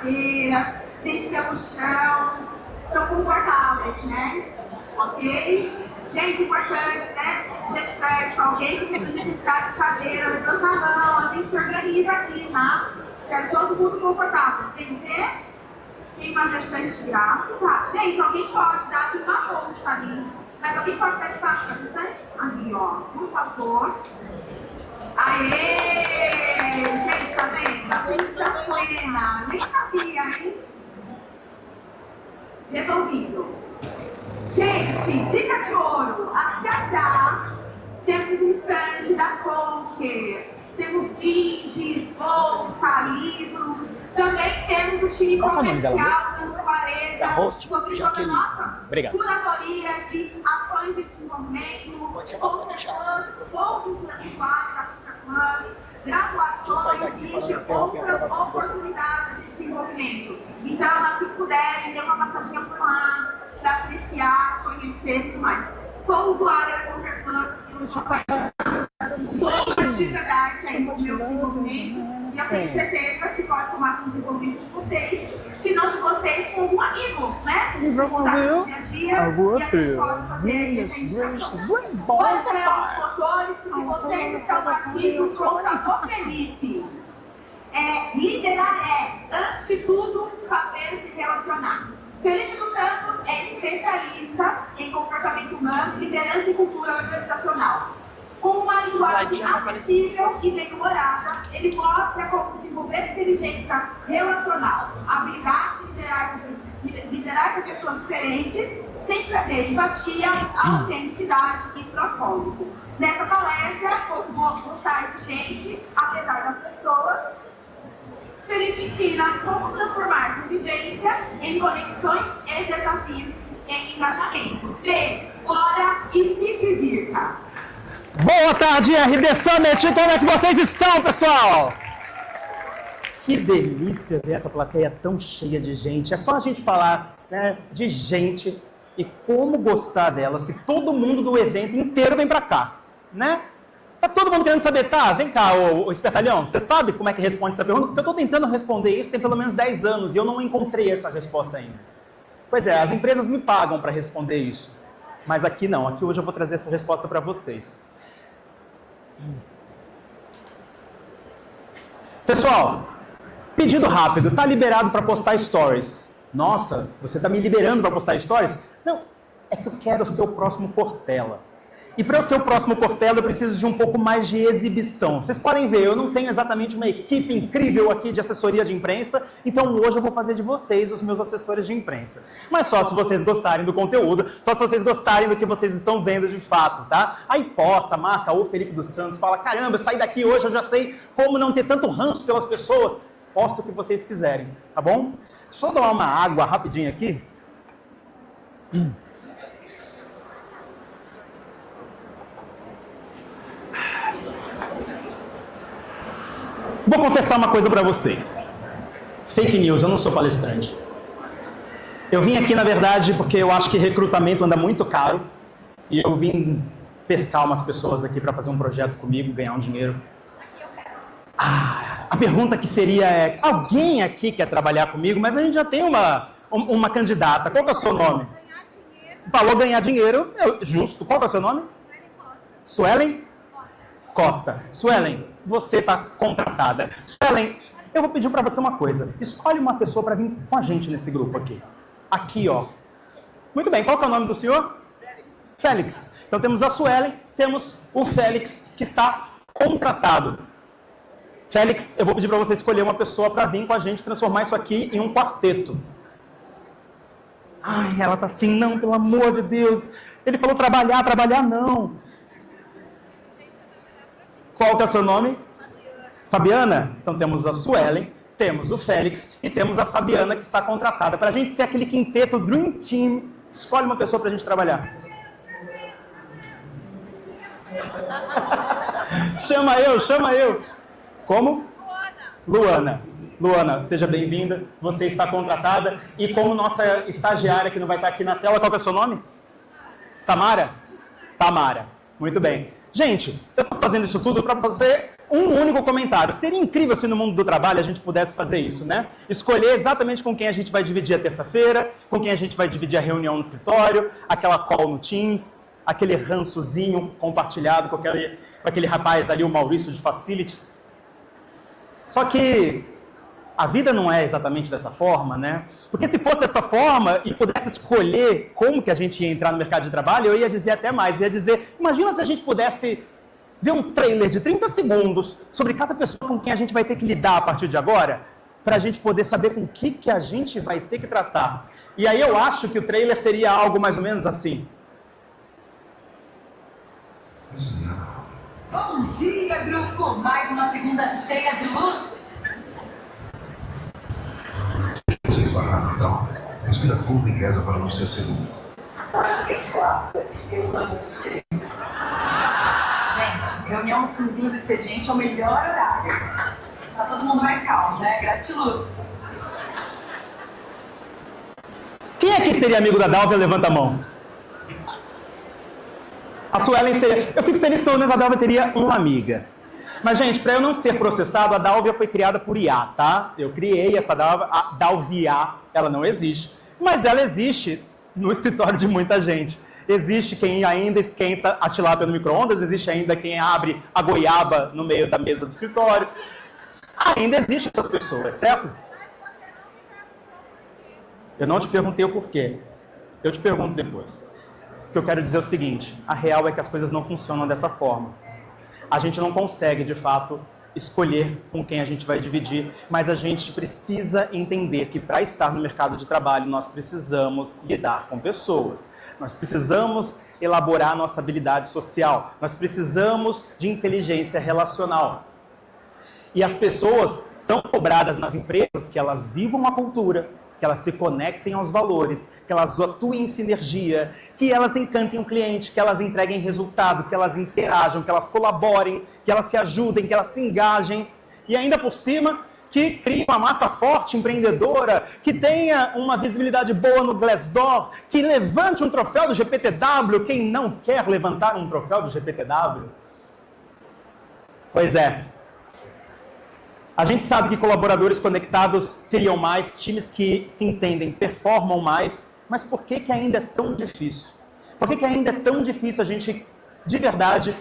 cadeiras, gente que é no chão, são confortáveis, né? Ok? Gente, importante, né? Gestante, alguém que tem necessidade de cadeira, levanta a mão, a gente se organiza aqui, tá? Quero todo mundo confortável. Tem o quê? Tem uma gestante grávida. Gente, alguém pode dar aqui uma bolsa ali. Mas alguém pode dar espaço para a gestante? Ali, ó. Por favor. Aê! Gente, tá vendo? Atenção plena. Nem sabia, hein? Resolvido. Gente, dica de ouro. Aqui atrás temos um stand da Conquer. Temos brindes, bolsa, livros. Também temos o time comercial dando clareza sobre toda a nossa curadoria de ações de desenvolvimento, somos usuários da Conquer+, graduações e outras oportunidades de desenvolvimento. Então, se puderem, dê uma passadinha por lá para apreciar, conhecer e tudo mais. Sou usuária da Conquer+, sou partilha da arte aí no meu desenvolvimento e eu tenho certeza que pode somar com o desenvolvimento de vocês, se não de vocês, com algum amigo, né? Que a gente vai contar no dia a dia e a gente pode fazer essa indicação. Vamos chamar os motores, porque vocês estão aqui por conta do Felipe. Liderar antes de tudo, saber se relacionar. Felipe dos Santos é especialista em comportamento humano, liderança e cultura organizacional. Com uma linguagem acessível e bem-humorada, ele mostra como desenvolver inteligência relacional, habilidade de liderar com pessoas diferentes, sem perder empatia, autenticidade e propósito. Nessa palestra, vou gostar de gente, apesar das pessoas. Felipe ensina como transformar convivência em conexões e desafios em engajamento. Bora e se divirta! Boa tarde, RD Summit! Como é que vocês estão, pessoal? Que delícia ver essa plateia tão cheia de gente. É só a gente falar, né, de gente e como gostar delas, que todo mundo do evento inteiro vem pra cá, né? Tá todo mundo querendo saber, tá? Vem cá, o espertalhão, você sabe como é que responde essa pergunta? Porque eu tô tentando responder isso tem pelo menos 10 anos e eu não encontrei essa resposta ainda. Pois é, as empresas me pagam para responder isso. Mas aqui não, aqui hoje eu vou trazer essa resposta para vocês. Pessoal, pedido rápido, tá liberado para postar stories. Nossa, você tá me liberando para postar stories? Não, é que eu quero ser o próximo Cortella. E para eu ser o próximo Cortella, eu preciso de um pouco mais de exibição. Vocês podem ver, eu não tenho exatamente uma equipe incrível aqui de assessoria de imprensa, então hoje eu vou fazer de vocês os meus assessores de imprensa. Mas só se vocês gostarem do conteúdo, só se vocês gostarem do que vocês estão vendo de fato, tá? Aí posta, marca o Felipe dos Santos, fala, caramba, eu saí daqui hoje, eu já sei como não ter tanto ranço pelas pessoas. Posta o que vocês quiserem, tá bom? Deixa eu dar uma água rapidinho aqui. Vou confessar uma coisa para vocês. Fake news, eu não sou palestrante. Eu vim aqui, na verdade, porque eu acho que recrutamento anda muito caro. E eu vim pescar umas pessoas aqui para fazer um projeto comigo, ganhar um dinheiro. A pergunta que seria é, alguém aqui quer trabalhar comigo? Mas a gente já tem uma candidata. Qual que é o seu nome? Falou ganhar dinheiro. Justo. Qual que é o seu nome? Suelen Costa. Suelen, você está contratada. Suelen, eu vou pedir para você uma coisa. Escolhe uma pessoa para vir com a gente nesse grupo aqui. Aqui, ó. Muito bem, qual que é o nome do senhor? Félix. Então temos a Suelen, temos o Félix, que está contratado. Félix, eu vou pedir para você escolher uma pessoa para vir com a gente transformar isso aqui em um quarteto. Ai, ela tá assim, não, pelo amor de Deus. Ele falou trabalhar não. Qual que é o seu nome? Fabiana? Então temos a Suelen, temos o Félix e temos a Fabiana que está contratada. Para a gente ser aquele quinteto Dream Team, escolhe uma pessoa para a gente trabalhar. Chama eu. Como? Luana. Luana, seja bem-vinda. Você está contratada. E como nossa estagiária, que não vai estar aqui na tela, qual que é o seu nome? Samara? Tamara. Muito bem. Gente, eu estou fazendo isso tudo para fazer Um único comentário. Seria incrível se no mundo do trabalho a gente pudesse fazer isso, né? Escolher exatamente com quem a gente vai dividir a terça-feira, com quem a gente vai dividir a reunião no escritório, aquela call no Teams, aquele rançozinho compartilhado com aquele rapaz ali, o Maurício de Facilities. Só que a vida não é exatamente dessa forma, né? Porque se fosse dessa forma e pudesse escolher como que a gente ia entrar no mercado de trabalho, eu ia dizer até mais. Eu ia dizer, imagina se a gente pudesse ver um trailer de 30 segundos sobre cada pessoa com quem a gente vai ter que lidar a partir de agora, para a gente poder saber com o que a gente vai ter que tratar. E aí eu acho que o trailer seria algo mais ou menos assim. Bom dia, grupo! Mais uma segunda cheia de luz. Respira fundo e reza para não ser segundo. Acho que é claro. Eu amo assistir. Gente, reunião no finzinho do expediente é o melhor horário. Tá todo mundo mais calmo, né? Gratiluz. Quem aqui seria amigo da Dalvia? Levanta a mão. A Suelen seria... Eu fico feliz que pelo menos a Dalvia teria uma amiga. Mas, gente, para eu não ser processado, a Dalvia foi criada por IA, tá? Eu criei essa Dalvia, a Dalvia, ela não existe. Mas ela existe no escritório de muita gente. Existe quem ainda esquenta a tilápia no micro-ondas, existe ainda quem abre a goiaba no meio da mesa do escritório. Ainda existem essas pessoas, certo? Eu não te perguntei o porquê. Eu te pergunto depois. O que eu quero dizer é o seguinte, a real é que as coisas não funcionam dessa forma. A gente não consegue, de fato, escolher com quem a gente vai dividir, mas a gente precisa entender que para estar no mercado de trabalho, nós precisamos lidar com pessoas. Nós precisamos elaborar a nossa habilidade social. Nós precisamos de inteligência relacional. E as pessoas são cobradas nas empresas que elas vivam a cultura, que elas se conectem aos valores, que elas atuem em sinergia, que elas encantem o cliente, que elas entreguem resultado, que elas interajam, que elas colaborem, que elas se ajudem, que elas se engajem. E ainda por cima, que crie uma marca forte, empreendedora, que tenha uma visibilidade boa no Glassdoor, que levante um troféu do GPTW. Quem não quer levantar um troféu do GPTW? Pois é. A gente sabe que colaboradores conectados criam mais, times que se entendem performam mais, mas por que ainda é tão difícil? Por que ainda é tão difícil a gente, de verdade,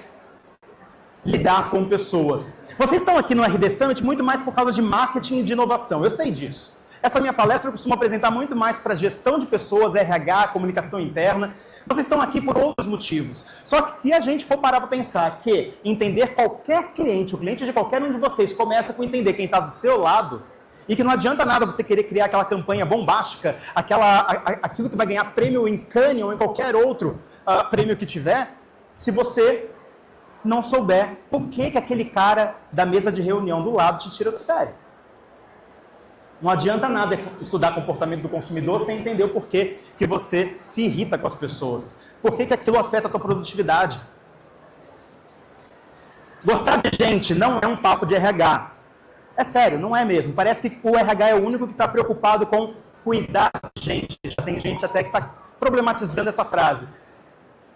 lidar com pessoas? Vocês estão aqui no RD Summit muito mais por causa de marketing e de inovação, eu sei disso. Essa minha palestra eu costumo apresentar muito mais para gestão de pessoas, RH, comunicação interna. Vocês estão aqui por outros motivos. Só que se a gente for parar para pensar que entender qualquer cliente, o cliente de qualquer um de vocês, começa com entender quem está do seu lado, e que não adianta nada você querer criar aquela campanha bombástica, aquilo que vai ganhar prêmio em Cannes ou em qualquer outro prêmio que tiver, se você não souber por que aquele cara da mesa de reunião do lado te tira do sério. Não adianta nada estudar comportamento do consumidor sem entender o porquê que você se irrita com as pessoas. Por que aquilo afeta a tua produtividade? Gostar de gente não é um papo de RH. É sério, não é mesmo. Parece que o RH é o único que está preocupado com cuidar de gente. Já tem gente até que está problematizando essa frase.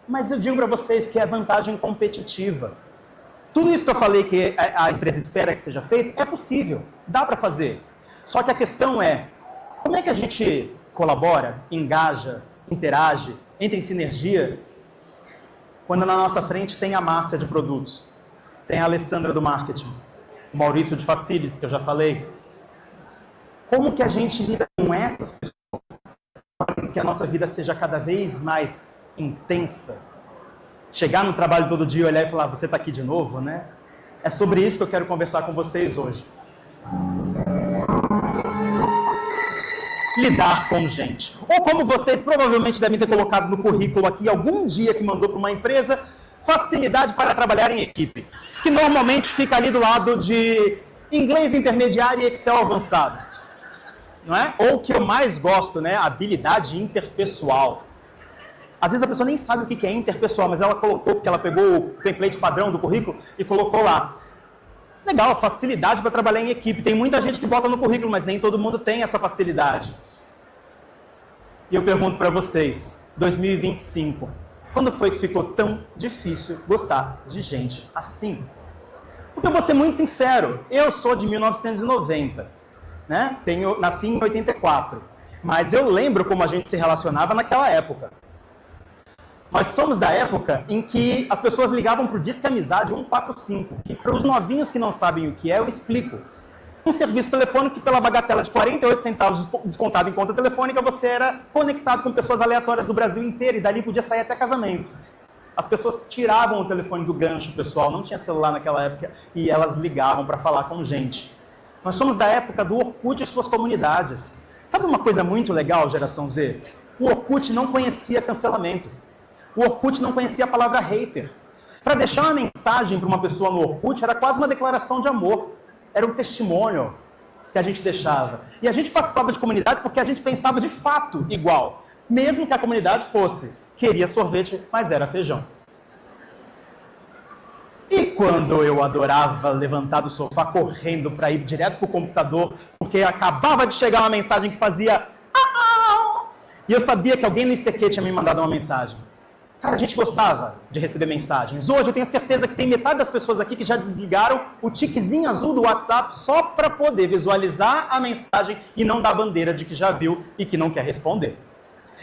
Mas eu digo para vocês que é vantagem competitiva. Tudo isso que eu falei que a empresa espera que seja feito, é possível. Dá para fazer. Só que a questão é, como é que a gente colabora, engaja, interage, entra em sinergia, quando na nossa frente tem a Márcia de produtos, tem a Alessandra do marketing, o Maurício de Facilities, que eu já falei. Como que a gente lida com essas pessoas, fazendo que a nossa vida seja cada vez mais intensa? Chegar no trabalho todo dia, olhar e falar, você está aqui de novo, né? É sobre isso que eu quero conversar com vocês hoje. Lidar com gente. Ou como vocês provavelmente devem ter colocado no currículo aqui, algum dia que mandou para uma empresa, facilidade para trabalhar em equipe. Que normalmente fica ali do lado de inglês intermediário e Excel avançado. Não é? Ou o que eu mais gosto, né? Habilidade interpessoal. Às vezes a pessoa nem sabe o que é interpessoal, mas ela colocou, porque ela pegou o template padrão do currículo e colocou lá. Legal, facilidade para trabalhar em equipe. Tem muita gente que bota no currículo, mas nem todo mundo tem essa facilidade. E eu pergunto para vocês, 2025, quando foi que ficou tão difícil gostar de gente assim? Porque eu vou ser muito sincero, eu sou de 1990, né? Nasci em 84, mas eu lembro como a gente se relacionava naquela época. Nós somos da época em que as pessoas ligavam para o Disque Amizade 145, e para os novinhos que não sabem o que é, eu explico. Um serviço telefônico que pela bagatela de 48 centavos descontado em conta telefônica, você era conectado com pessoas aleatórias do Brasil inteiro, e dali podia sair até casamento. As pessoas tiravam o telefone do gancho, pessoal, não tinha celular naquela época, e elas ligavam para falar com gente. Nós somos da época do Orkut e suas comunidades. Sabe uma coisa muito legal, geração Z? O Orkut não conhecia cancelamento. O Orkut não conhecia a palavra hater. Para deixar uma mensagem para uma pessoa no Orkut era quase uma declaração de amor. Era um testemunho que a gente deixava. E a gente participava de comunidade porque a gente pensava de fato igual. Mesmo que a comunidade queria sorvete, mas era feijão. E quando eu adorava levantar do sofá correndo para ir direto para o computador, porque acabava de chegar uma mensagem que fazia e eu sabia que alguém no ICQ tinha me mandado uma mensagem. Cara, a gente gostava de receber mensagens. Hoje eu tenho certeza que tem metade das pessoas aqui que já desligaram o tiquezinho azul do WhatsApp só para poder visualizar a mensagem e não dar bandeira de que já viu e que não quer responder.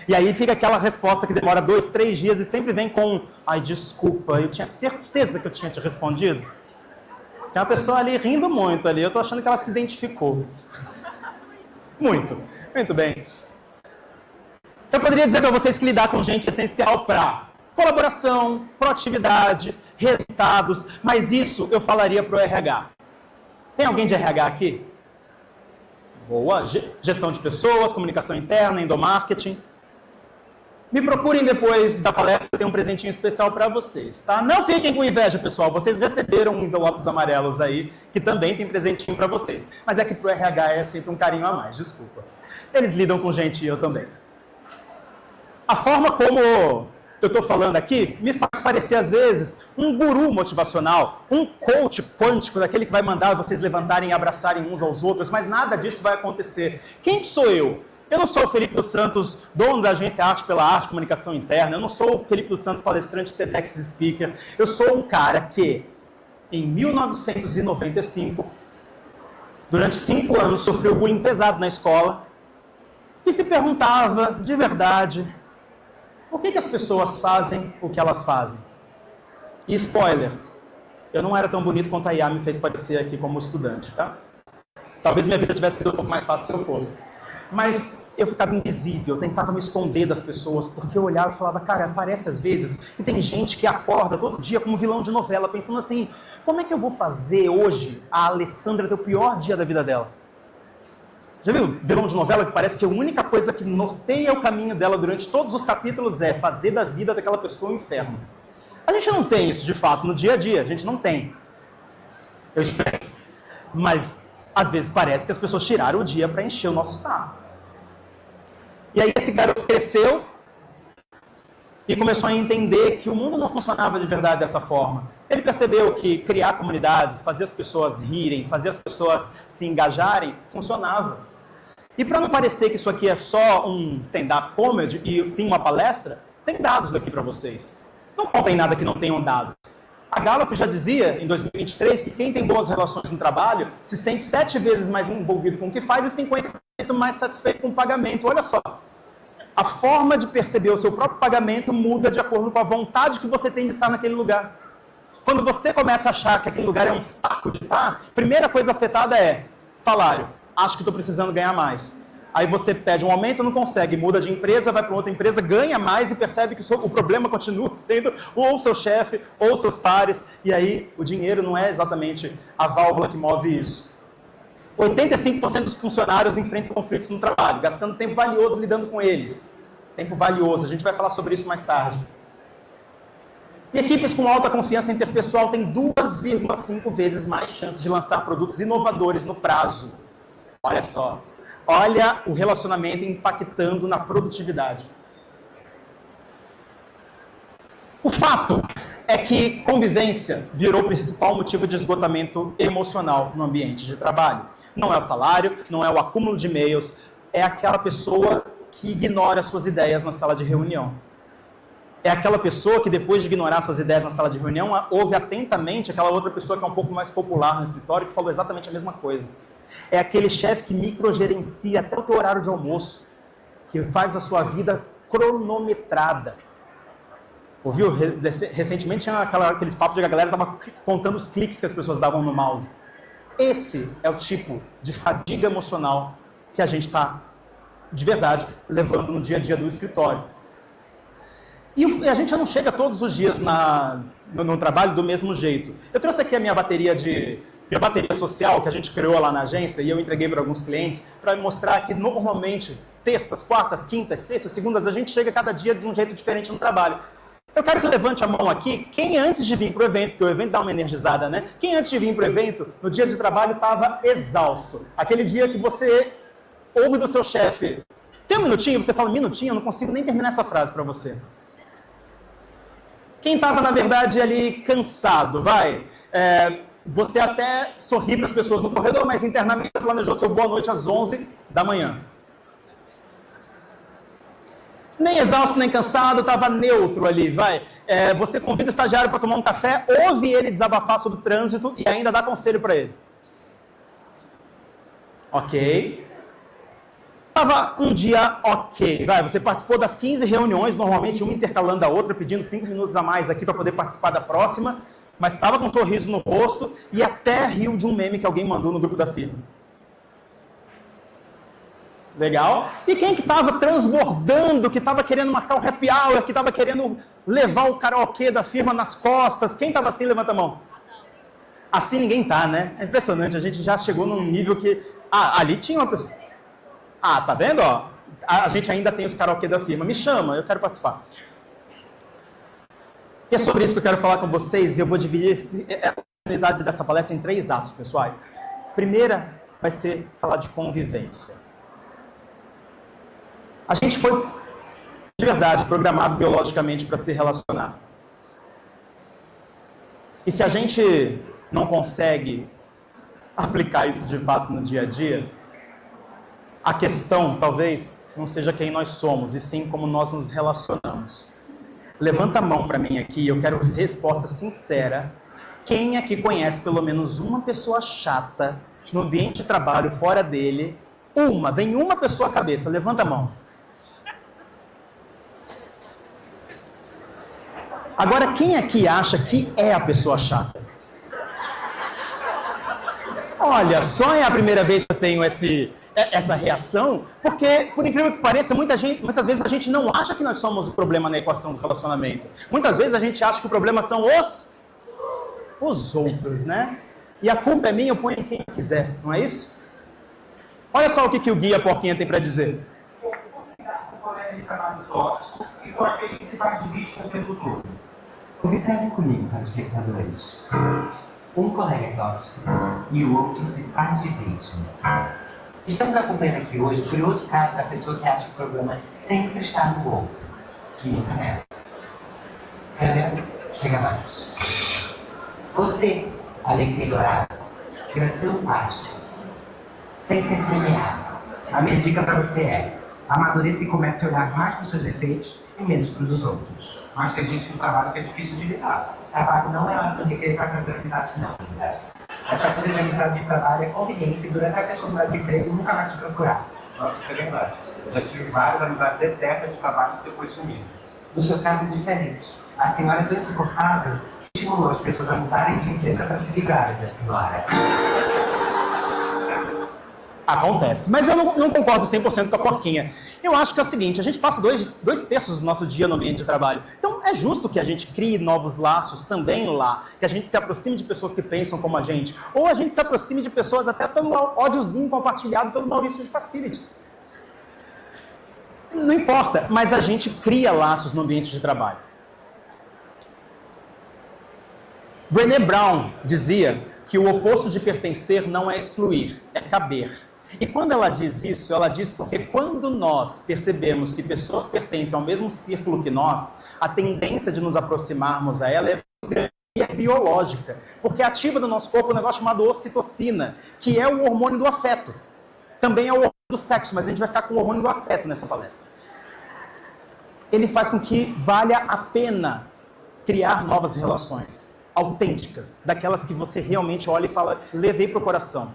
E aí fica aquela resposta que demora 2, 3 dias e sempre vem com: ai, desculpa, eu tinha certeza que eu tinha te respondido. Tem uma pessoa ali rindo muito ali, eu tô achando que ela se identificou. Muito bem. Eu poderia dizer para vocês que lidar com gente é essencial para colaboração, proatividade, resultados, mas isso eu falaria para o RH. Tem alguém de RH aqui? Boa. Gestão de pessoas, comunicação interna, endomarketing. Me procurem depois da palestra, tem um presentinho especial para vocês, tá? Não fiquem com inveja, pessoal. Vocês receberam envelopes amarelos aí, que também tem presentinho para vocês. Mas é que pro RH é sempre um carinho a mais, desculpa. Eles lidam com gente e eu também. A forma como eu estou falando aqui me faz parecer, às vezes, um guru motivacional, um coach quântico, daquele que vai mandar vocês levantarem e abraçarem uns aos outros, mas nada disso vai acontecer. Quem que sou eu? Eu não sou o Felipe dos Santos, dono da agência Arte pela Arte, Comunicação Interna. Eu não sou o Felipe dos Santos, palestrante TEDx Speaker. Eu sou um cara que, em 1995, durante 5 anos, sofreu bullying pesado na escola e se perguntava, de verdade, por que as pessoas fazem o que elas fazem? E spoiler, eu não era tão bonito quanto a IA me fez parecer aqui como estudante, tá? Talvez minha vida tivesse sido um pouco mais fácil se eu fosse. Mas eu ficava invisível, eu tentava me esconder das pessoas, porque eu olhava e falava, cara, parece às vezes que tem gente que acorda todo dia como vilão de novela, pensando assim, como é que eu vou fazer hoje a Alessandra ter o pior dia da vida dela? Já viu vilão de novela que parece que a única coisa que norteia o caminho dela durante todos os capítulos é fazer da vida daquela pessoa um inferno? A gente não tem isso de fato no dia a dia, a gente não tem. Eu espero. Mas às vezes parece que as pessoas tiraram o dia para encher o nosso saco. E aí esse garoto cresceu e começou a entender que o mundo não funcionava de verdade dessa forma. Ele percebeu que criar comunidades, fazer as pessoas rirem, fazer as pessoas se engajarem, funcionava. E para não parecer que isso aqui é só um stand-up comedy e sim uma palestra, tem dados aqui para vocês. Não contem nada que não tenham dados. A Gallup já dizia, em 2023, que quem tem boas relações no trabalho se sente 7 vezes mais envolvido com o que faz e 50% mais satisfeito com o pagamento. Olha só. A forma de perceber o seu próprio pagamento muda de acordo com a vontade que você tem de estar naquele lugar. Quando você começa a achar que aquele lugar é um saco de estar, a primeira coisa afetada é salário. Acho que estou precisando ganhar mais. Aí você pede um aumento, não consegue, muda de empresa, vai para outra empresa, ganha mais e percebe que o problema continua sendo ou o seu chefe ou os seus pares. E aí o dinheiro não é exatamente a válvula que move isso. 85% dos funcionários enfrentam conflitos no trabalho, gastando tempo valioso lidando com eles. Tempo valioso, a gente vai falar sobre isso mais tarde. E equipes com alta confiança interpessoal têm 2,5 vezes mais chances de lançar produtos inovadores no prazo. Olha só. Olha o relacionamento impactando na produtividade. O fato é que convivência virou o principal motivo de esgotamento emocional no ambiente de trabalho. Não é o salário, não é o acúmulo de e-mails, é aquela pessoa que ignora suas ideias na sala de reunião. é aquela pessoa que depois de ignorar suas ideias na sala de reunião, ouve atentamente aquela outra pessoa que é um pouco mais popular no escritório que falou exatamente a mesma coisa. É aquele chefe que microgerencia até o teu horário de almoço, que faz a sua vida cronometrada. Ouviu? Recentemente tinha aqueles papos de que a galera estava contando os cliques que as pessoas davam no mouse. Esse é o tipo de fadiga emocional que a gente está, de verdade, levando no dia a dia do escritório. E a gente já não chega todos os dias no trabalho do mesmo jeito. Eu trouxe aqui a minha bateria social que a gente criou lá na agência e eu entreguei para alguns clientes para mostrar que normalmente terças, quartas, quintas, sextas, segundas a gente chega cada dia de um jeito diferente no trabalho. Eu quero que levante a mão aqui, quem antes de vir para o evento, porque o evento dá uma energizada, né? Quem antes de vir para o evento, no dia de trabalho, estava exausto. Aquele dia que você ouve do seu chefe, tem um minutinho, você fala, minutinho, eu não consigo nem terminar essa frase para você. Quem estava, na verdade, ali cansado, você até sorri para as pessoas no corredor, mas internamente planejou seu boa noite às 11 da manhã. Nem exausto, nem cansado, estava neutro ali, você convida o estagiário para tomar um café, ouve ele desabafar sobre o trânsito e ainda dá conselho para ele. Ok. Estava um dia ok, você participou das 15 reuniões, normalmente uma intercalando a outra, pedindo 5 minutos a mais aqui para poder participar da próxima, mas estava com um sorriso no rosto e até riu de um meme que alguém mandou no grupo da firma. Legal? E quem que estava transbordando, que estava querendo marcar o happy hour, que estava querendo levar o karaokê da firma nas costas? Quem estava assim, levanta a mão. Assim ninguém tá, né? É impressionante, a gente já chegou num nível que... ali tinha uma pessoa... tá vendo? A gente ainda tem os karaokê da firma. Me chama, eu quero participar. E é sobre isso que eu quero falar com vocês. Eu vou dividir a oportunidade dessa palestra em 3 atos, pessoal. Primeira vai ser falar de convivência. A gente foi, de verdade, programado biologicamente para se relacionar. E se a gente não consegue aplicar isso de fato no dia a dia, a questão, talvez, não seja quem nós somos, e sim como nós nos relacionamos. Levanta a mão para mim aqui, eu quero resposta sincera. Quem aqui conhece pelo menos uma pessoa chata no ambiente de trabalho, fora dele? Vem uma pessoa à cabeça, levanta a mão. Agora, quem aqui acha que é a pessoa chata? Olha, só é a primeira vez que eu tenho essa reação, porque, por incrível que pareça, muitas vezes a gente não acha que nós somos o problema na equação do relacionamento. Muitas vezes a gente acha que o problema são os outros, né? E a culpa é minha, eu ponho em quem quiser, não é isso? Olha só o que o Guia Porquinha tem para dizer. De trabalho tóxico e com aquele que se faz de bicho o tempo todo. Observem comigo, telespectadores. Um colega é tóxico e o outro se faz de vítima. Estamos acompanhando aqui hoje o curioso caso da pessoa que acha que o problema sempre está no outro e nunca nela. Câmera, chega mais. Você, alecrim dourado, cresceu plástico, sem ser semeado. A minha dica para você é: amadureça e comece a olhar mais para os seus defeitos e menos para os dos outros. Mas tem gente no trabalho que é difícil de lidar. Trabalho não é hora do recreio para fazer amizade, não. Essa coisa de amizade de trabalho é conveniência e durante a pessoa mudar de emprego nunca mais te procurar. Nossa, isso é verdade. Eu já tive várias amizades eternas de trabalho e depois sumiram. No seu caso é diferente. A senhora é tão insuportável que estimulou as pessoas a mudarem de empresa para se ligarem da senhora. Acontece. Mas eu não concordo 100% com a Porquinha. Eu acho que é o seguinte, a gente passa 2/3 do nosso dia no ambiente de trabalho. Então é justo que a gente crie novos laços também lá, que a gente se aproxime de pessoas que pensam como a gente, ou a gente se aproxime de pessoas até pelo ódiozinho compartilhado pelo Maurício de Facilities. Não importa, mas a gente cria laços no ambiente de trabalho. Brené Brown dizia que o oposto de pertencer não é excluir, é caber. E quando ela diz isso, ela diz porque quando nós percebemos que pessoas pertencem ao mesmo círculo que nós, a tendência de nos aproximarmos a ela é grande e é biológica, porque ativa no nosso corpo um negócio chamado ocitocina, que é o hormônio do afeto. Também é o hormônio do sexo, mas a gente vai ficar com o hormônio do afeto nessa palestra. ele faz com que valha a pena criar novas relações autênticas, daquelas que você realmente olha e fala, levei para o coração.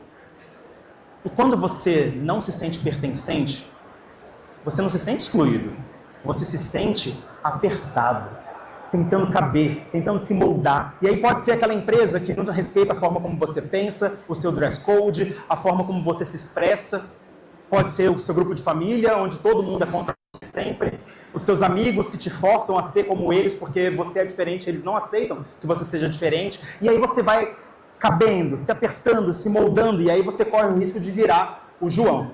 E quando você não se sente pertencente, você não se sente excluído, você se sente apertado, tentando caber, tentando se moldar. E aí pode ser aquela empresa que não respeita a forma como você pensa, o seu dress code, a forma como você se expressa. Pode ser o seu grupo de família, onde todo mundo é contra você sempre. Os seus amigos que te forçam a ser como eles, porque você é diferente, eles não aceitam que você seja diferente. E aí você vai cabendo, se apertando, se moldando, e aí você corre o risco de virar o João.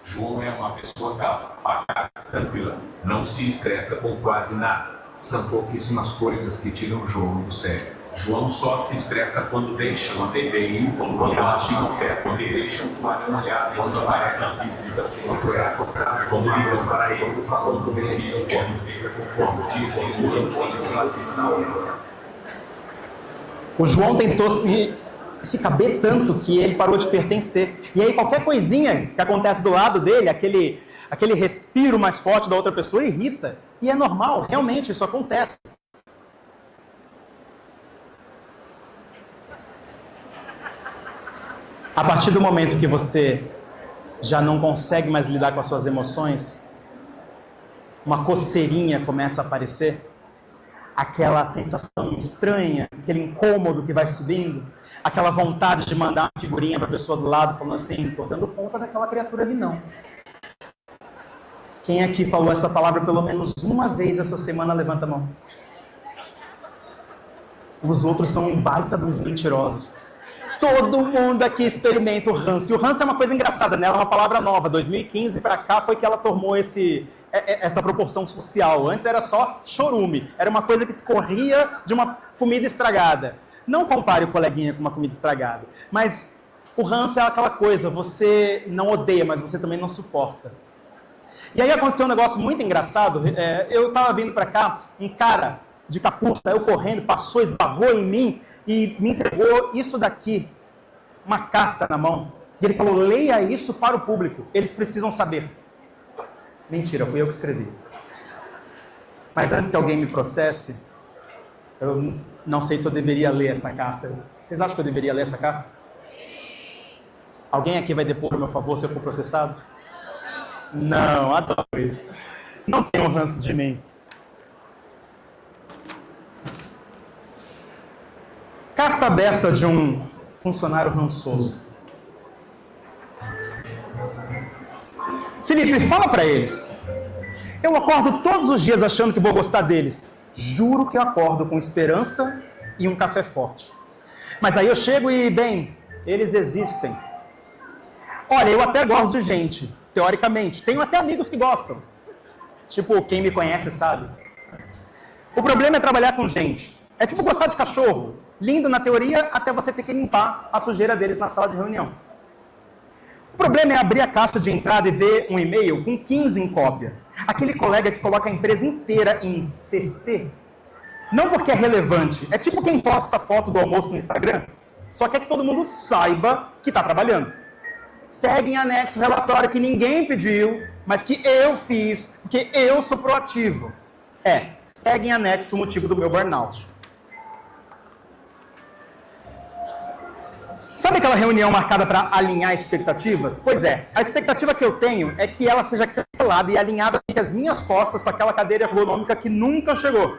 João é uma pessoa calma, pacata, tranquila, não se estressa com quase nada. São pouquíssimas coisas que tiram o João do sério. João só se estressa quando deixam a TV ir, quando ela chega perto, quando deixam uma olhada, quando aparece a visita sem procurar, quando ligam para ele, falando besteira, quando fica com fome, dizem, quando vacina na hora. O João tentou se caber tanto que ele parou de pertencer. E aí qualquer coisinha que acontece do lado dele, aquele respiro mais forte da outra pessoa irrita. E é normal, realmente isso acontece. A partir do momento que você já não consegue mais lidar com as suas emoções, uma coceirinha começa a aparecer, aquela sensação estranha, aquele incômodo que vai subindo, aquela vontade de mandar uma figurinha para a pessoa do lado, falando assim, não estou dando conta daquela criatura ali não. Quem aqui falou essa palavra pelo menos uma vez essa semana, levanta a mão. Os outros são um baita dos mentirosos. Todo mundo aqui experimenta o ranço. E o ranço é uma coisa engraçada, né? Ela é uma palavra nova. 2015 para cá foi que ela tomou essa proporção social. Antes era só chorume. Era uma coisa que escorria de uma comida estragada. Não compare o coleguinha com uma comida estragada. Mas o ranço é aquela coisa, você não odeia, mas você também não suporta. E aí aconteceu um negócio muito engraçado. Eu estava vindo para cá, um cara de capuz saiu correndo, passou, esbarrou em mim e me entregou isso daqui, uma carta na mão. E ele falou, leia isso para o público, eles precisam saber. Mentira, fui eu que escrevi. Mas antes que alguém me processe, eu não sei se eu deveria ler essa carta. Vocês acham que eu deveria ler essa carta? Alguém aqui vai depor a meu favor se eu for processado? Não, adoro isso. Não tenham ranço de mim. Carta aberta de um funcionário rançoso. Felipe, fala para eles. Eu acordo todos os dias achando que vou gostar deles. Juro que eu acordo com esperança e um café forte. Mas aí eu chego e, bem, eles existem. Olha, eu até gosto de gente, teoricamente. Tenho até amigos que gostam. Tipo, quem me conhece sabe. O problema é trabalhar com gente. É tipo gostar de cachorro. Lindo na teoria, até você ter que limpar a sujeira deles na sala de reunião. O problema é abrir a caixa de entrada e ver um e-mail com 15 em cópia. Aquele colega que coloca a empresa inteira em CC. Não porque é relevante. É tipo quem posta foto do almoço no Instagram. Só quer que todo mundo saiba que está trabalhando. Segue em anexo relatório que ninguém pediu, mas que eu fiz, porque eu sou proativo. Segue em anexo o motivo do meu burnout. Sabe aquela reunião marcada para alinhar expectativas? Pois é, a expectativa que eu tenho é que ela seja cancelada e alinhada entre as minhas costas com aquela cadeira ergonômica que nunca chegou.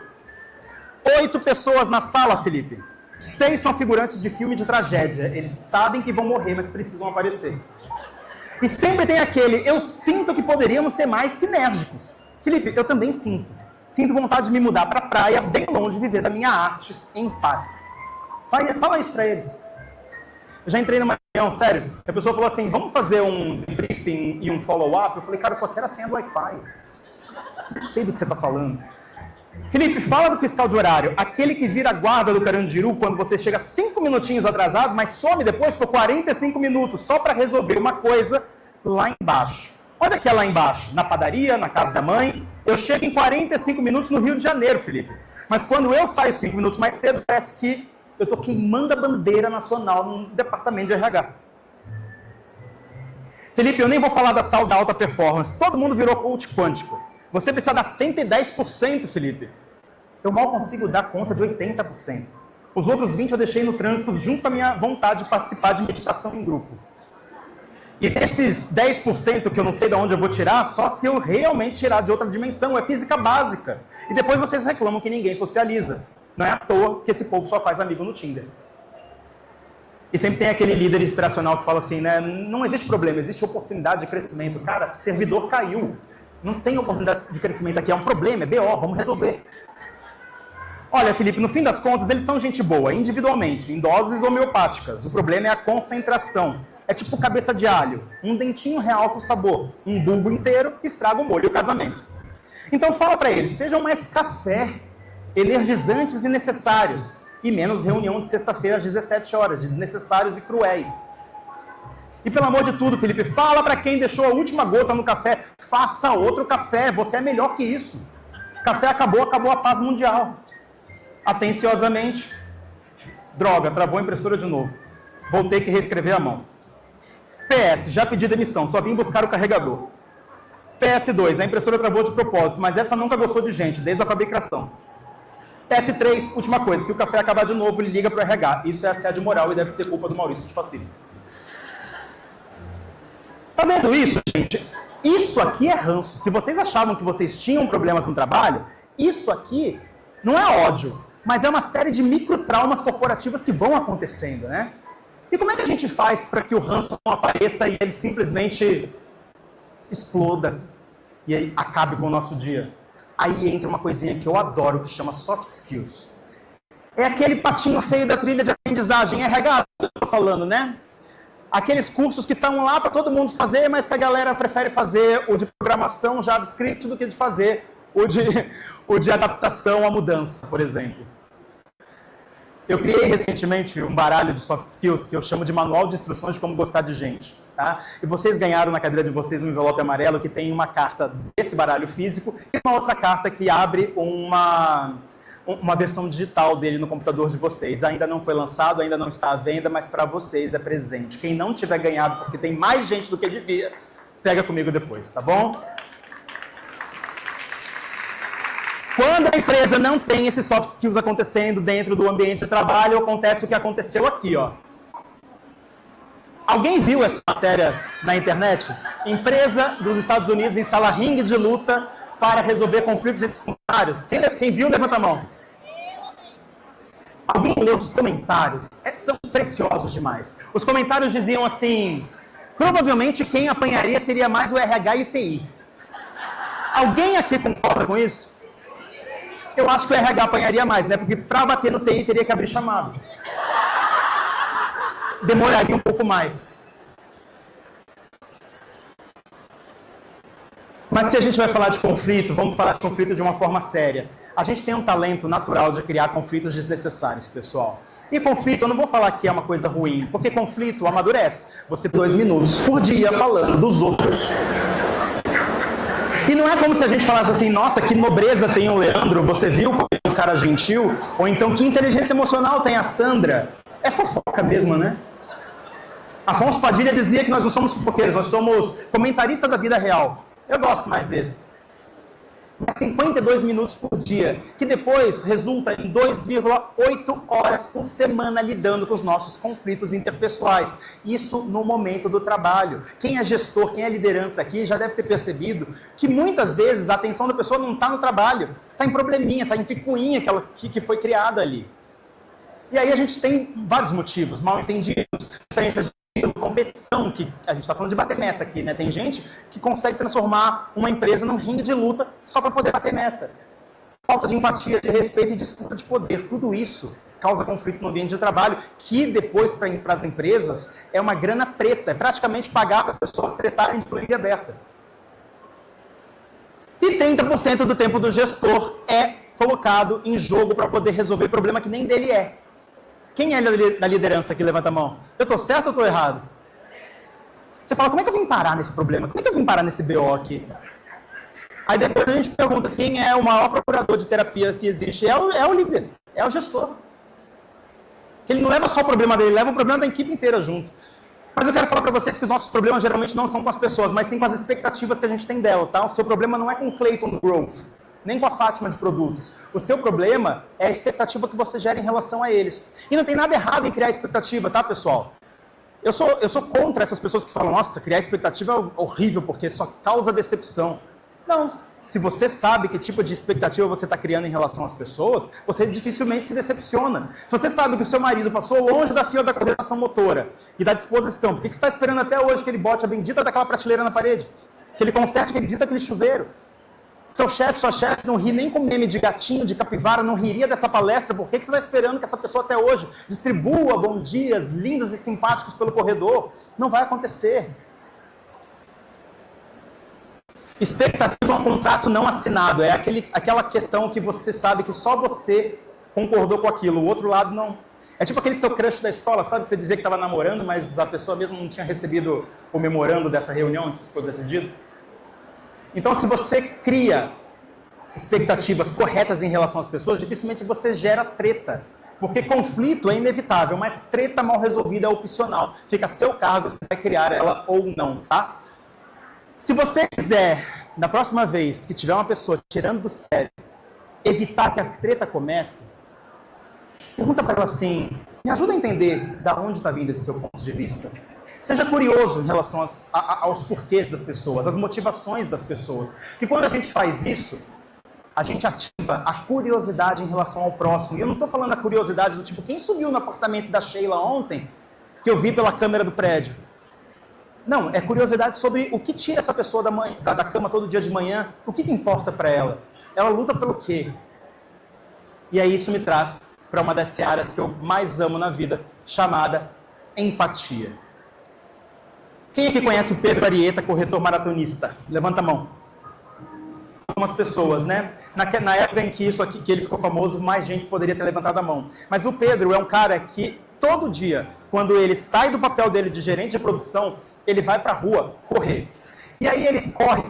8 pessoas na sala, Felipe. 6 são figurantes de filme de tragédia. Eles sabem que vão morrer, mas precisam aparecer. E sempre tem aquele, eu sinto que poderíamos ser mais sinérgicos. Felipe, eu também sinto. Sinto vontade de me mudar para a praia, bem longe, viver da minha arte em paz. Fala isso para eles. Eu já entrei numa reunião, sério, a pessoa falou assim, vamos fazer um briefing e um follow-up? Eu falei, cara, eu só quero a senha do Wi-Fi. Não sei do que você está falando. Felipe, fala do fiscal de horário, aquele que vira a guarda do Carandiru quando você chega 5 minutinhos atrasado, mas some depois por 45 minutos, só para resolver uma coisa lá embaixo. Olha aqui lá embaixo, na padaria, na casa da mãe, eu chego em 45 minutos no Rio de Janeiro, Felipe. Mas quando eu saio 5 minutos mais cedo, parece que eu estou queimando a bandeira nacional no departamento de RH. Felipe, eu nem vou falar da tal da alta performance. Todo mundo virou coach quântico. Você precisa dar 110%, Felipe. Eu mal consigo dar conta de 80%. Os outros 20% eu deixei no trânsito junto com a minha vontade de participar de meditação em grupo. E esses 10% que eu não sei de onde eu vou tirar, só se eu realmente tirar de outra dimensão. É física básica. E depois vocês reclamam que ninguém socializa. Não é à toa que esse povo só faz amigo no Tinder. E sempre tem aquele líder inspiracional que fala assim, né? Não existe problema, existe oportunidade de crescimento. Cara, o servidor caiu. Não tem oportunidade de crescimento aqui, é um problema, é BO, vamos resolver. Olha, Felipe, no fim das contas, eles são gente boa, individualmente, em doses homeopáticas. O problema é a concentração. É tipo cabeça de alho. Um dentinho realça o sabor. Um bulbo inteiro estraga o molho e o casamento. Então fala para eles, sejam mais café, energizantes e necessários. E menos reunião de sexta-feira às 17 horas, desnecessários e cruéis. E pelo amor de tudo, Felipe, fala para quem deixou a última gota no café, faça outro café, você é melhor que isso. Café acabou, acabou a paz mundial. Atenciosamente, droga, travou a impressora de novo. Vou ter que reescrever a mão. PS, já pedi demissão, só vim buscar o carregador. PS2, a impressora travou de propósito, mas essa nunca gostou de gente, desde a fabricação. PS3, última coisa, se o café acabar de novo, ele liga para o RH. Isso é assédio moral e deve ser culpa do Maurício de Facilities. Tá vendo isso, gente? Isso aqui é ranço. Se vocês achavam que vocês tinham problemas no trabalho, isso aqui não é ódio, mas é uma série de microtraumas corporativos que vão acontecendo, né? E como é que a gente faz para que o ranço não apareça e ele simplesmente exploda e aí acabe com o nosso dia? Aí entra uma coisinha que eu adoro, que chama soft skills. É aquele patinho feio da trilha de aprendizagem, RH, que eu tô falando, né? Aqueles cursos que estão lá para todo mundo fazer, mas que a galera prefere fazer o de programação JavaScript do que de fazer o de adaptação à mudança, por exemplo. Eu criei recentemente um baralho de soft skills que eu chamo de Manual de Instruções de Como Gostar de Gente. Tá? E vocês ganharam na cadeira de vocês um envelope amarelo que tem uma carta desse baralho físico e uma outra carta que abre uma versão digital dele no computador de vocês. Ainda não foi lançado, ainda não está à venda, mas para vocês é presente. Quem não tiver ganhado, porque tem mais gente do que devia, pega comigo depois, tá bom? Quando a empresa não tem esses soft skills acontecendo dentro do ambiente de trabalho, acontece o que aconteceu aqui, ó. Alguém viu essa matéria na internet? Empresa dos Estados Unidos instala ringue de luta para resolver conflitos entre funcionários. Quem viu, levanta a mão. Alguém leu os comentários? São preciosos demais. Os comentários diziam assim, provavelmente quem apanharia seria mais o RH e o TI. Alguém aqui concorda com isso? Eu acho que o RH apanharia mais, né? Porque para bater no TI teria que abrir chamado. Demoraria um pouco mais. Mas se a gente vai falar de conflito, vamos falar de conflito de uma forma séria. A gente tem um talento natural de criar conflitos desnecessários, pessoal. E conflito, eu não vou falar que é uma coisa ruim, porque conflito amadurece. Você tem 2 minutos por dia falando dos outros. E não é como se a gente falasse assim, nossa, que nobreza tem o Leandro, você viu como é um cara gentil? Ou então, que inteligência emocional tem a Sandra? É fofoca mesmo, né? Afonso Padilha dizia que nós não somos fofoqueiros, nós somos comentaristas da vida real. Eu gosto mais desse. 52 minutos por dia, que depois resulta em 2,8 horas por semana lidando com os nossos conflitos interpessoais. Isso no momento do trabalho. Quem é gestor, quem é liderança aqui, já deve ter percebido que muitas vezes a atenção da pessoa não está no trabalho, está em probleminha, está em picuinha que foi criada ali. E aí a gente tem vários motivos, mal entendidos, diferenças de competição, que a gente está falando de bater meta aqui, né? Tem gente que consegue transformar uma empresa num ringue de luta só para poder bater meta. Falta de empatia, de respeito e disputa de poder. Tudo isso causa conflito no ambiente de trabalho, que depois para as empresas é uma grana preta, é praticamente pagar para as pessoas tretarem de livre aberta. E 30% do tempo do gestor é colocado em jogo para poder resolver problema que nem dele é. Quem é da liderança aqui? Levanta a mão. Eu estou certo ou estou errado? Você fala, como é que eu vim parar nesse problema? Como é que eu vim parar nesse BO aqui? Aí depois a gente pergunta quem é o maior procurador de terapia que existe. É o líder, é o gestor. Ele não leva só o problema dele, ele leva o problema da equipe inteira junto. Mas eu quero falar para vocês que os nossos problemas geralmente não são com as pessoas, mas sim com as expectativas que a gente tem dela, tá? O seu problema não é com o Clayton Growth, nem com a Fátima de produtos. O seu problema é a expectativa que você gera em relação a eles. E não tem nada errado em criar expectativa, tá, pessoal? Eu sou contra essas pessoas que falam, nossa, criar expectativa é horrível porque só causa decepção. Não, se você sabe que tipo de expectativa você está criando em relação às pessoas, você dificilmente se decepciona. Se você sabe que o seu marido passou longe da fila da coordenação motora e da disposição, por que você está esperando até hoje que ele bote a bendita daquela prateleira na parede? Que ele conserte aquele bendito aquele chuveiro? Seu chefe, sua chefe não ri nem com meme de gatinho, de capivara, não riria dessa palestra. Por que você está esperando que essa pessoa até hoje distribua bom dias lindos e simpáticos pelo corredor? Não vai acontecer. Expectativa é um contrato não assinado. É aquela questão que você sabe que só você concordou com aquilo, o outro lado não. É tipo aquele seu crush da escola, sabe? Que você dizia que estava namorando, mas a pessoa mesmo não tinha recebido o memorando dessa reunião, isso ficou decidido. Então, se você cria expectativas corretas em relação às pessoas, dificilmente você gera treta. Porque conflito é inevitável, mas treta mal resolvida é opcional. Fica a seu cargo se vai criar ela ou não, tá? Se você quiser, na próxima vez que tiver uma pessoa tirando do sério, evitar que a treta comece, pergunta para ela assim, me ajuda a entender da onde está vindo esse seu ponto de vista. Seja curioso em relação aos porquês das pessoas, às motivações das pessoas. E quando a gente faz isso, a gente ativa a curiosidade em relação ao próximo. E eu não estou falando a curiosidade do tipo, quem subiu no apartamento da Sheila ontem, que eu vi pela câmera do prédio? Não, é curiosidade sobre o que tira essa pessoa da cama todo dia de manhã, o que importa para ela? Ela luta pelo quê? E aí isso me traz para uma das searas que eu mais amo na vida, chamada empatia. Quem aqui conhece o Pedro Arieta, corretor maratonista? Levanta a mão. Algumas pessoas, né? Na época em que que ele ficou famoso, mais gente poderia ter levantado a mão. Mas o Pedro é um cara que todo dia, quando ele sai do papel dele de gerente de produção, ele vai para a rua correr. E aí ele corre,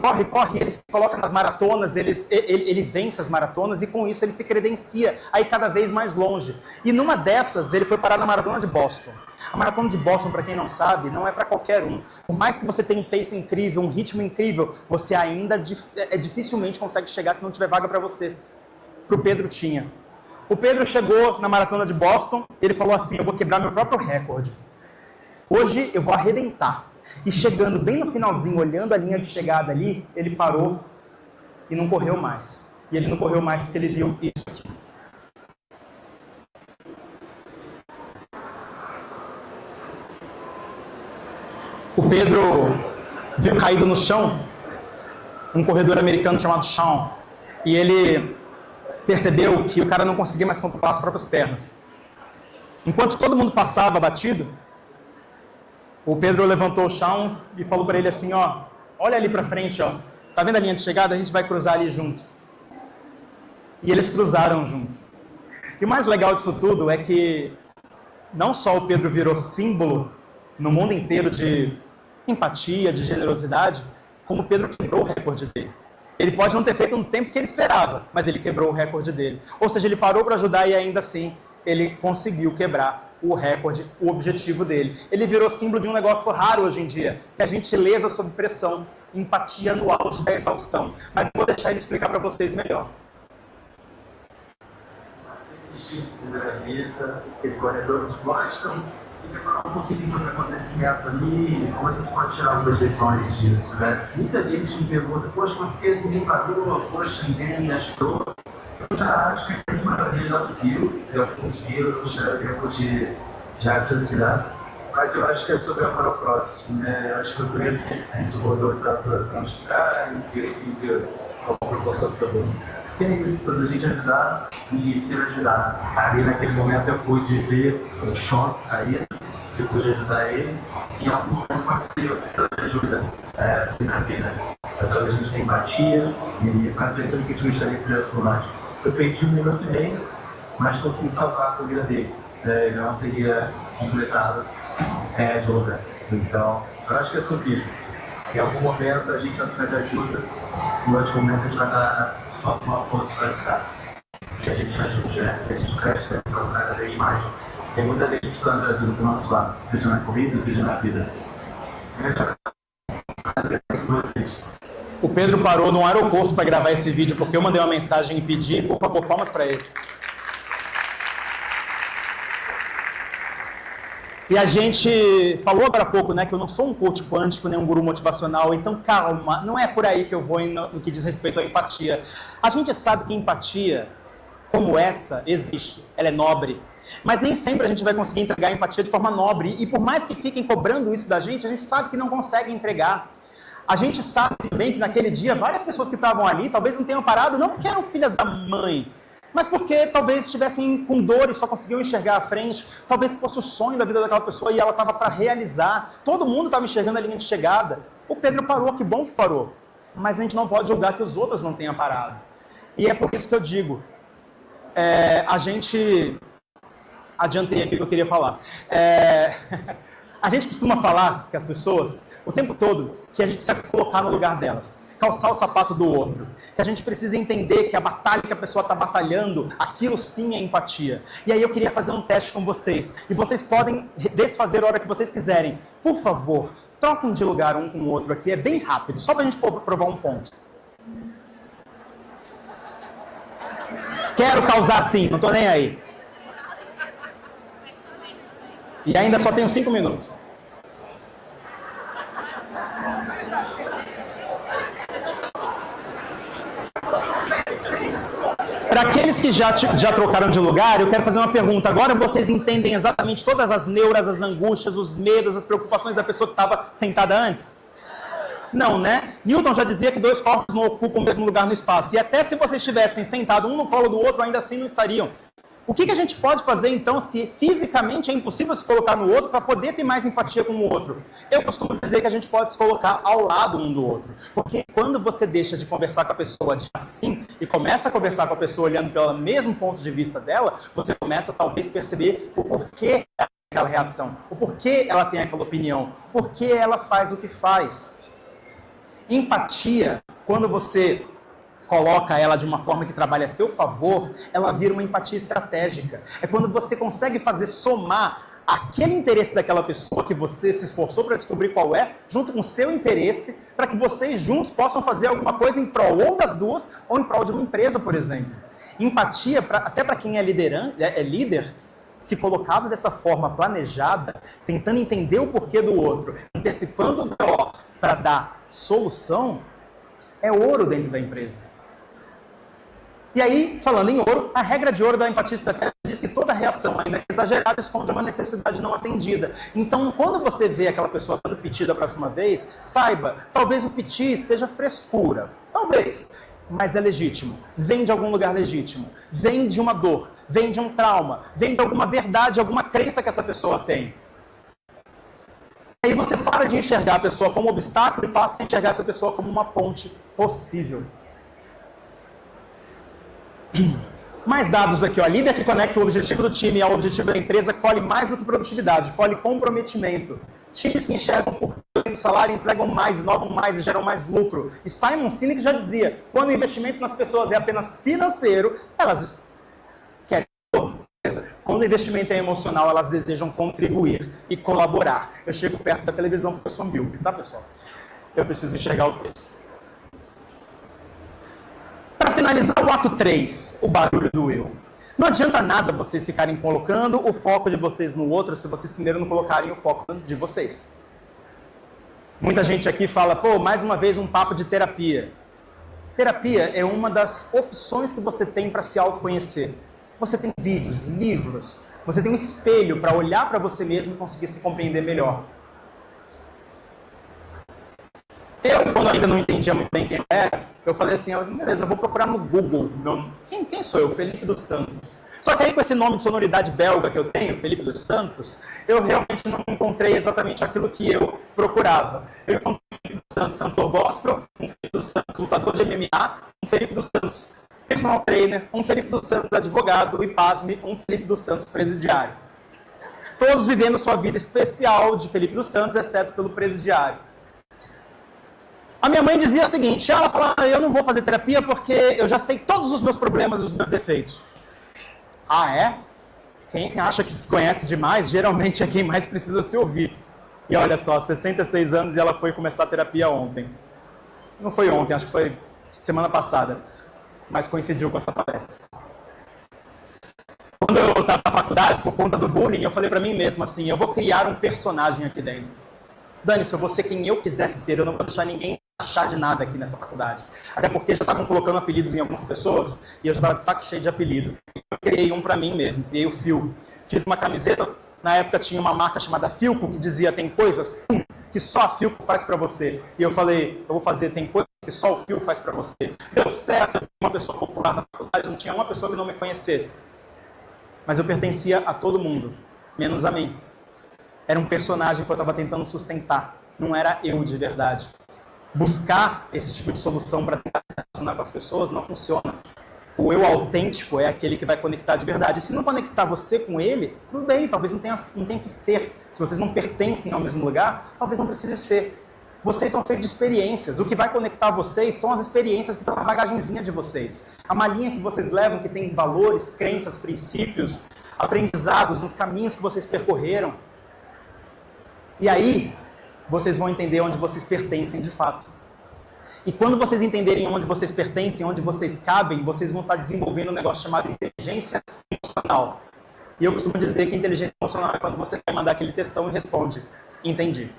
ele se coloca nas maratonas, ele vence as maratonas e com isso ele se credencia aí cada vez mais longe. E numa dessas, ele foi parar na Maratona de Boston. A Maratona de Boston, para quem não sabe, não é para qualquer um. Por mais que você tenha um pace incrível, um ritmo incrível, você ainda dificilmente consegue chegar se não tiver vaga para você. Para o Pedro tinha. O Pedro chegou na Maratona de Boston, ele falou assim, eu vou quebrar meu próprio recorde. Hoje eu vou arrebentar. E chegando bem no finalzinho, olhando a linha de chegada ali, ele parou e não correu mais. E ele não correu mais porque ele viu isso aqui. O Pedro viu caído no chão um corredor americano chamado Sean. E ele percebeu que o cara não conseguia mais controlar as próprias pernas. Enquanto todo mundo passava batido, o Pedro levantou o chão e falou para ele assim, ó, olha ali para frente, ó, tá vendo a linha de chegada? A gente vai cruzar ali junto. E eles cruzaram junto. E o mais legal disso tudo é que não só o Pedro virou símbolo no mundo inteiro de empatia, de generosidade, como o Pedro quebrou o recorde dele. Ele pode não ter feito no tempo que ele esperava, mas ele quebrou o recorde dele. Ou seja, ele parou para ajudar e ainda assim ele conseguiu quebrar o recorde, o objetivo dele. Ele virou símbolo de um negócio raro hoje em dia, que é a gentileza sob pressão, empatia no auge da exaustão. Mas eu vou deixar ele explicar para vocês melhor. Assistir o Granita, aquele corredor de Boston, e falar um pouquinho sobre o acontecimento ali, como a gente pode tirar algumas lições disso, né? Muita gente me pergunta, poxa, por que ninguém parou? Poxa, ninguém me ajudou. Eu já acho que a gente maravilha já conseguiu, já conseguiu, já de raciocinar, mas eu acho que é sobre amor ao próximo, né? Eu acho que eu conheço que isso rodou para mostrar, esse vídeo com a proporção do mundo. Que é isso, sobre a gente ajudar e ser ajudado. Ali naquele momento eu pude ver o Sean aí, eu pude ajudar ele, e em algum momento pode ser eu precisando de ajuda, assim na vida. É só a gente ter empatia e fazer tudo que a gente gostaria que fizesse por nós. Eu perdi 1 minuto e meio, mas consegui salvar a corrida dele. Ele não teria completado sem ajuda. Então, eu acho que é sobre isso. Em algum momento a gente vai precisar de ajuda, em outros momentos a gente vai dar uma força para ajudar. Que a gente ajude, né? Que a gente preste atenção cada vez mais Tem muita gente precisando de ajuda do nosso lado, seja na corrida, seja na vida. O Pedro parou no aeroporto para gravar esse vídeo porque eu mandei uma mensagem e pedi, por favor, palmas para ele. E a gente falou agora há pouco, né, que eu não sou um coach quântico, nem um guru motivacional, então calma, não é por aí que eu vou no que diz respeito à empatia. A gente sabe que empatia, como essa, existe, ela é nobre, mas nem sempre a gente vai conseguir entregar a empatia de forma nobre, e por mais que fiquem cobrando isso da gente sabe que não consegue entregar. A gente sabe também que naquele dia várias pessoas que estavam ali talvez não tenham parado, não porque eram filhas da mãe, mas porque talvez estivessem com dor e só conseguiam enxergar à frente, talvez fosse o sonho da vida daquela pessoa e ela estava para realizar. Todo mundo estava enxergando a linha de chegada. O Pedro parou, que bom que parou. Mas a gente não pode julgar que os outros não tenham parado. E é por isso que eu digo, a gente... Adiantei aqui o que eu queria falar. A gente costuma falar que as pessoas, o tempo todo, que a gente precisa se colocar no lugar delas, calçar o sapato do outro, que a gente precisa entender que a batalha que a pessoa está batalhando, aquilo sim é empatia. E aí eu queria fazer um teste com vocês, e vocês podem desfazer a hora que vocês quiserem. Por favor, troquem de lugar um com o outro aqui, é bem rápido, só para a gente provar um ponto. Quero causar sim, não estou nem aí. E ainda só tenho 5 minutos. Para aqueles que já trocaram de lugar, eu quero fazer uma pergunta. Agora vocês entendem exatamente todas as neuras, as angústias, os medos, as preocupações da pessoa que estava sentada antes? Não, né? Newton já dizia que 2 corpos não ocupam o mesmo lugar no espaço. E até se vocês estivessem sentados um no colo do outro, ainda assim não estariam. O que a gente pode fazer, então, se fisicamente é impossível se colocar no outro para poder ter mais empatia com o outro? Eu costumo dizer que a gente pode se colocar ao lado um do outro. Porque quando você deixa de conversar com a pessoa assim e começa a conversar com a pessoa olhando pelo mesmo ponto de vista dela, você começa talvez perceber o porquê daquela reação, o porquê ela tem aquela opinião, o porquê ela faz o que faz. Empatia, quando você coloca ela de uma forma que trabalha a seu favor, ela vira uma empatia estratégica. É quando você consegue fazer somar aquele interesse daquela pessoa que você se esforçou para descobrir qual é, junto com o seu interesse, para que vocês juntos possam fazer alguma coisa em prol ou das duas, ou em prol de uma empresa, por exemplo. Empatia, até para quem é líder, se colocado dessa forma planejada, tentando entender o porquê do outro, antecipando o BO para dar solução, é ouro dentro da empresa. E aí, falando em ouro, a regra de ouro da empatia estratégica diz que toda reação, ainda exagerada, esconde uma necessidade não atendida. Então, quando você vê aquela pessoa dando piti da próxima vez, saiba, talvez o piti seja frescura. Talvez. Mas é legítimo. Vem de algum lugar legítimo. Vem de uma dor. Vem de um trauma. Vem de alguma verdade, alguma crença que essa pessoa tem. Aí você para de enxergar a pessoa como obstáculo e passa a enxergar essa pessoa como uma ponte possível. Mais dados aqui, ó. Líder que conecta o objetivo do time ao objetivo da empresa colhe mais do que produtividade, colhe comprometimento. Times que enxergam por o salário entregam mais, inovam mais e geram mais lucro. E Simon Sinek já dizia, quando o investimento nas pessoas é apenas financeiro, elas querem. Quando o investimento é emocional, elas desejam contribuir e colaborar. Eu chego perto da televisão porque eu sou míope, tá, pessoal? Eu preciso enxergar o texto. Para finalizar o ato 3, o barulho do eu. Não adianta nada vocês ficarem colocando o foco de vocês no outro se vocês primeiro não colocarem o foco de vocês. Muita gente aqui fala, pô, mais uma vez um papo de terapia. Terapia é uma das opções que você tem para se autoconhecer. Você tem vídeos, livros, você tem um espelho para olhar para você mesmo e conseguir se compreender melhor. Eu, quando ainda não entendia muito bem quem era, eu falei assim, beleza, eu vou procurar no Google. Quem sou eu? Felipe dos Santos. Só que aí com esse nome de sonoridade belga que eu tenho, Felipe dos Santos, eu realmente não encontrei exatamente aquilo que eu procurava. Eu encontrei um Felipe dos Santos cantor gospel, um Felipe dos Santos lutador de MMA, um Felipe dos Santos personal trainer, um Felipe dos Santos advogado e, pasme, um Felipe dos Santos presidiário. Todos vivendo sua vida especial de Felipe dos Santos, exceto pelo presidiário. A minha mãe dizia o seguinte, ela falava, eu não vou fazer terapia porque eu já sei todos os meus problemas e os meus defeitos. Ah, é? Quem acha que se conhece demais, geralmente é quem mais precisa se ouvir. E olha só, 66 anos e ela foi começar a terapia ontem. Não foi ontem, acho que foi semana passada. Mas coincidiu com essa palestra. Quando eu estava na faculdade, por conta do bullying, eu falei para mim mesmo assim, eu vou criar um personagem aqui dentro. Dane-se, eu vou ser quem eu quisesse ser, eu não vou deixar ninguém achar de nada aqui nessa faculdade. Até porque já estavam colocando apelidos em algumas pessoas e eu já estava de saco cheio de apelido. Eu criei um para mim mesmo, criei o Phil. Fiz uma camiseta, na época tinha uma marca chamada Philco que dizia tem coisas que só a Philco faz para você. E eu falei, eu vou fazer tem coisas que só o Philco faz para você. Deu certo, uma pessoa popular na faculdade, não tinha uma pessoa que não me conhecesse. Mas eu pertencia a todo mundo, menos a mim. Era um personagem que eu estava tentando sustentar, não era eu de verdade. Buscar esse tipo de solução para tentar se relacionar com as pessoas não funciona. O eu autêntico é aquele que vai conectar de verdade. E se não conectar você com ele, tudo bem, talvez não tenha que ser. Se vocês não pertencem ao mesmo lugar, talvez não precise ser. Vocês são feitos de experiências. O que vai conectar vocês são as experiências que estão na bagagenzinha de vocês. A malinha que vocês levam, que tem valores, crenças, princípios, aprendizados, nos caminhos que vocês percorreram. E aí, vocês vão entender onde vocês pertencem de fato. E quando vocês entenderem onde vocês pertencem, onde vocês cabem, vocês vão estar desenvolvendo um negócio chamado inteligência emocional. E eu costumo dizer que inteligência emocional é quando você vai mandar aquele textão e responde, entendi.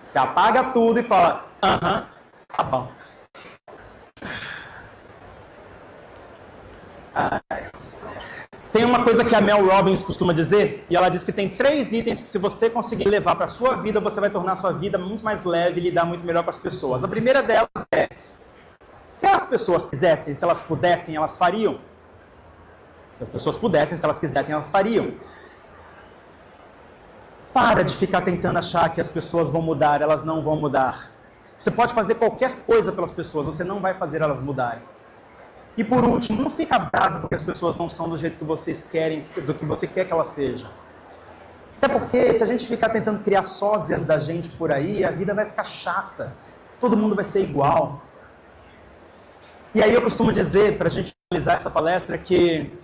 Você apaga tudo e fala, aham, tá bom. Tem uma coisa que a Mel Robbins costuma dizer, e ela diz que tem 3 itens que se você conseguir levar para a sua vida, você vai tornar a sua vida muito mais leve e lidar muito melhor com as pessoas. A primeira delas é, se as pessoas quisessem, se elas pudessem, elas fariam. Se as pessoas pudessem, se elas quisessem, elas fariam. Para de ficar tentando achar que as pessoas vão mudar, elas não vão mudar. Você pode fazer qualquer coisa pelas pessoas, você não vai fazer elas mudarem. E por último, não fica bravo porque as pessoas não são do jeito que vocês querem, do que você quer que elas sejam. Até porque se a gente ficar tentando criar sósias da gente por aí, a vida vai ficar chata. Todo mundo vai ser igual. E aí eu costumo dizer, para a gente finalizar essa palestra, que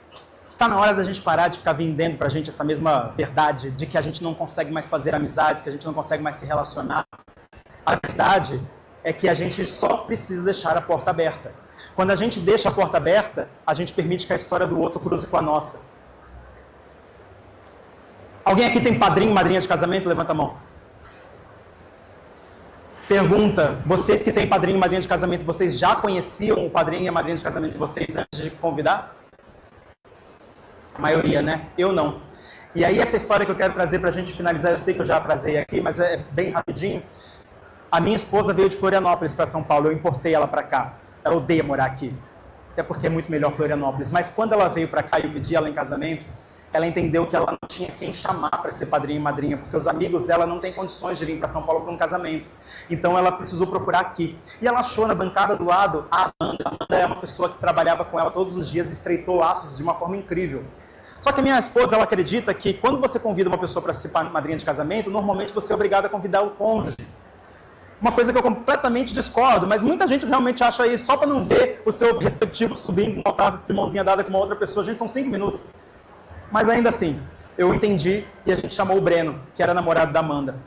está na hora da gente parar de ficar vendendo para a gente essa mesma verdade de que a gente não consegue mais fazer amizades, que a gente não consegue mais se relacionar. A verdade é que a gente só precisa deixar a porta aberta. Quando a gente deixa a porta aberta, a gente permite que a história do outro cruze com a nossa. Alguém aqui tem padrinho, madrinha de casamento? Levanta a mão. Pergunta, vocês que têm padrinho e madrinha de casamento, vocês já conheciam o padrinho e a madrinha de casamento de vocês antes de convidar? A maioria, né? Eu não. E aí essa história que eu quero trazer pra gente finalizar, eu sei que eu já trazei aqui, mas é bem rapidinho. A minha esposa veio de Florianópolis para São Paulo, eu importei ela para cá. Ela odeia morar aqui, até porque é muito melhor Florianópolis. Mas quando ela veio para cá e eu pedi ela em casamento, ela entendeu que ela não tinha quem chamar para ser padrinho e madrinha, porque os amigos dela não têm condições de vir para São Paulo para um casamento. Então ela precisou procurar aqui. E ela achou na bancada do lado a Amanda. A Amanda é uma pessoa que trabalhava com ela todos os dias, estreitou laços de uma forma incrível. Só que a minha esposa, ela acredita que quando você convida uma pessoa para ser madrinha de casamento, normalmente você é obrigado a convidar o cônjuge. Uma coisa que eu completamente discordo, mas muita gente realmente acha isso, só para não ver o seu respectivo subindo no altar de mãozinha dada com uma outra pessoa. Gente, são 5 minutos. Mas ainda assim, eu entendi e a gente chamou o Breno, que era namorado da Amanda.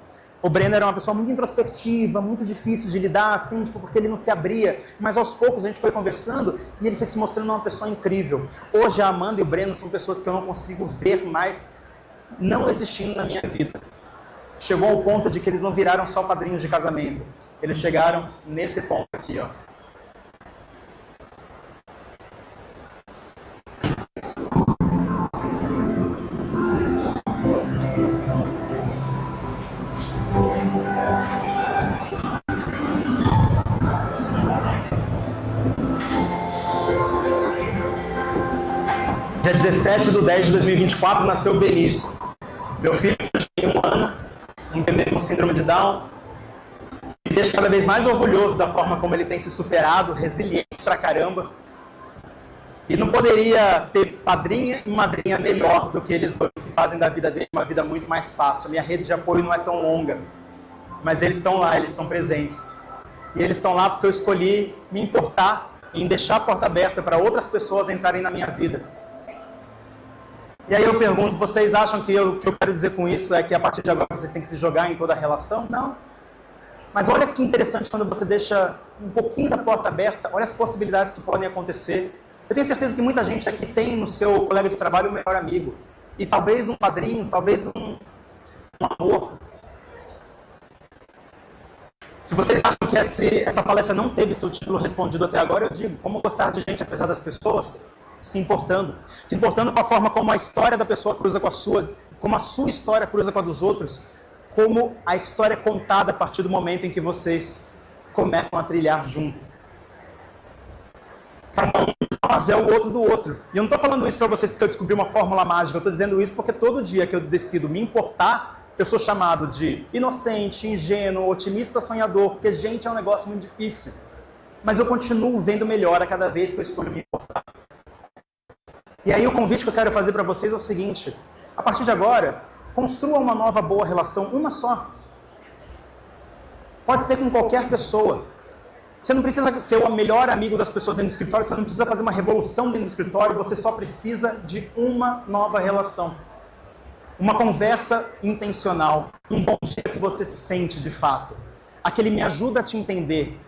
O Breno era uma pessoa muito introspectiva, muito difícil de lidar, assim, porque ele não se abria. Mas aos poucos a gente foi conversando e ele foi se mostrando uma pessoa incrível. Hoje a Amanda e o Breno são pessoas que eu não consigo ver mais não existindo na minha vida. Chegou ao ponto de que eles não viraram só padrinhos de casamento. Eles chegaram nesse ponto aqui, ó. Dia 17/10/2024 nasceu o Benício. Meu filho tinha 1 ano, um bebê com síndrome de Down. Me deixa cada vez mais orgulhoso da forma como ele tem se superado, resiliente pra caramba. E não poderia ter padrinha e madrinha melhor do que eles dois, que fazem da vida dele uma vida muito mais fácil. Minha rede de apoio não é tão longa, mas eles estão lá, eles estão presentes. E eles estão lá porque eu escolhi me importar em deixar a porta aberta para outras pessoas entrarem na minha vida. E aí eu pergunto, vocês acham que o que eu quero dizer com isso é que a partir de agora vocês têm que se jogar em toda a relação? Não. Mas olha que interessante quando você deixa um pouquinho da porta aberta, olha as possibilidades que podem acontecer. Eu tenho certeza que muita gente aqui tem no seu colega de trabalho um melhor amigo. E talvez um padrinho, talvez um amor. Se vocês acham que essa palestra não teve seu título respondido até agora, eu digo, como gostar de gente apesar das pessoas se importando com a forma como a história da pessoa cruza com a sua, como a sua história cruza com a dos outros, como a história é contada a partir do momento em que vocês começam a trilhar junto. Cada um de nós é o outro do outro. E eu não estou falando isso para vocês porque eu descobri uma fórmula mágica, eu estou dizendo isso porque todo dia que eu decido me importar, eu sou chamado de inocente, ingênuo, otimista, sonhador, porque gente é um negócio muito difícil. Mas eu continuo vendo melhor a cada vez que eu escolho me importar. E aí o convite que eu quero fazer para vocês é o seguinte: a partir de agora, construa uma nova boa relação, uma só. Pode ser com qualquer pessoa. Você não precisa ser o melhor amigo das pessoas dentro do escritório, você não precisa fazer uma revolução dentro do escritório, você só precisa de uma nova relação. Uma conversa intencional, um bom dia que você sente de fato. Aquele me ajuda a te entender.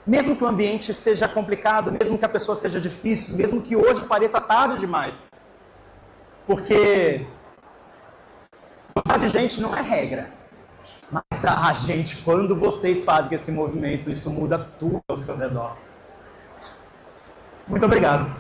Mesmo que o ambiente seja complicado, mesmo que a pessoa seja difícil, mesmo que hoje pareça tarde demais. Porque gostar de gente não é regra. Mas gente, quando vocês fazem esse movimento, isso muda tudo ao seu redor. Muito obrigado.